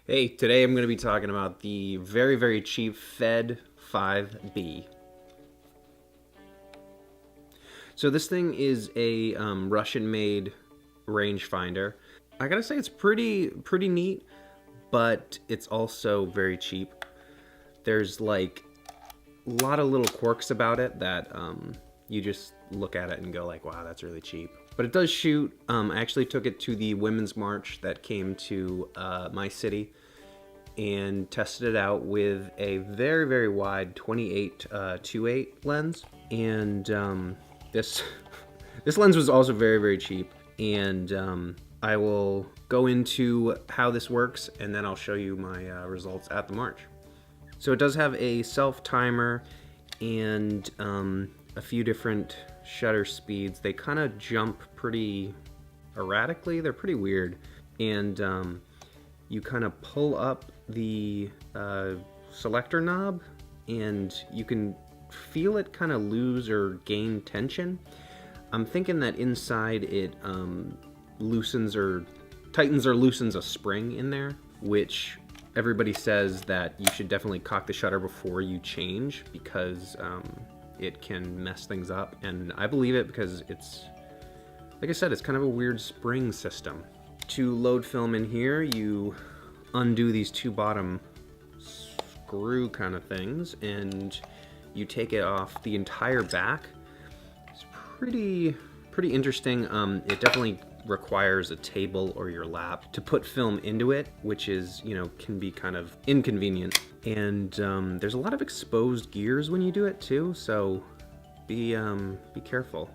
Hey, today I'm going to be talking about the very, very cheap Fed 5B. So this thing is a Russian-made rangefinder. I gotta say it's pretty neat, but it's also very cheap. There's like a lot of little quirks about it that you just look at it and go like, wow, that's really cheap. But it does shoot. I actually took it to the Women's March that came to my city and tested it out with a very, very wide 28 2.8 lens. And this this lens was also very, very cheap. And I will go into how this works, and then I'll show you my results at the March. So it does have a self timer and a few different shutter speeds. They kind of jump pretty erratically. They're pretty weird. And you kind of pull up the selector knob, and you can feel it kind of lose or gain tension. I'm thinking that inside it loosens or tightens or loosens a spring in there, which everybody says that you should definitely cock the shutter before you change, because it can mess things up. And I believe it because it's, like I said, it's kind of a weird spring system. To load film in here, you undo these two bottom screw kind of things, and you take it off the entire back. It's pretty interesting. It definitely requires a table or your lap to put film into it, which is, you know, can be kind of inconvenient. And there's a lot of exposed gears when you do it too, so be careful.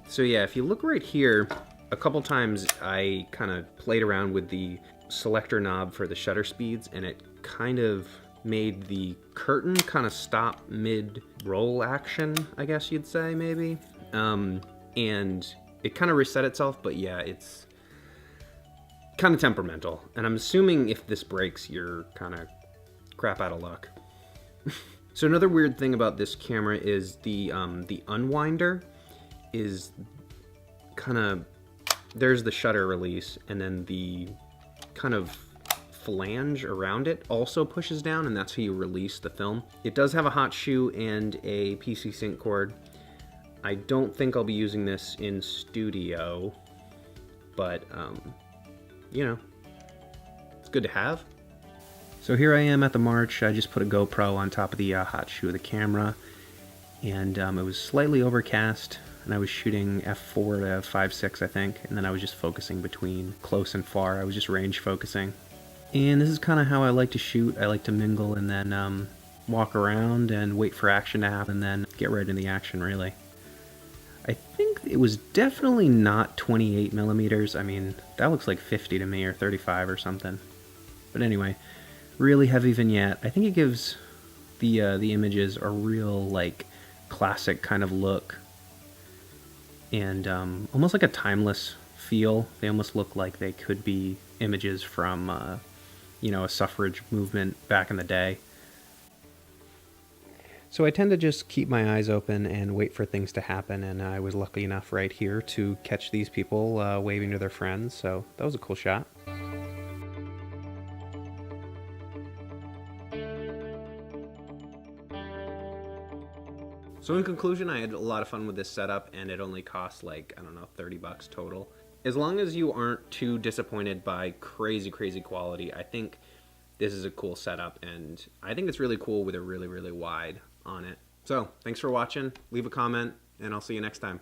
So yeah, if you look right here, a couple times I kind of played around with the selector knob for the shutter speeds, and it kind of made the curtain kind of stop mid-roll action, I guess you'd say, maybe. And it kind of reset itself, but yeah, it's kind of temperamental. And I'm assuming if this breaks, you're kind of crap out of luck. So another weird thing about this camera is the unwinder is kind of, there's the shutter release, and then the kind of flange around it also pushes down, and that's how you release the film. It does have a hot shoe and a PC sync cord. I don't think I'll be using this in studio, but you know, it's good to have. So here I am at the March. I just put a GoPro on top of the hot shoe of the camera, and it was slightly overcast, and I was shooting f4 to 5.6, I think, and then I was just focusing between close and far. I was just range focusing. And this is kind of how I like to shoot. I like to mingle and then walk around and wait for action to happen, and then get right into the action, really. I think it was definitely not 28 millimeters. I mean, that looks like 50 to me, or 35 or something. But anyway, really heavy vignette. I think it gives the images a real, like, classic kind of look, and almost like a timeless feel. They almost look like they could be images from you know, a suffrage movement back in the day. So I tend to just keep my eyes open and wait for things to happen, and I was lucky enough right here to catch these people waving to their friends, so that was a cool shot. So in conclusion, I had a lot of fun with this setup, and it only cost like, I don't know, 30 bucks total. As long as you aren't too disappointed by crazy quality, I think this is a cool setup, and I think it's really cool with a really wide on it. So thanks for watching, leave a comment, and I'll see you next time.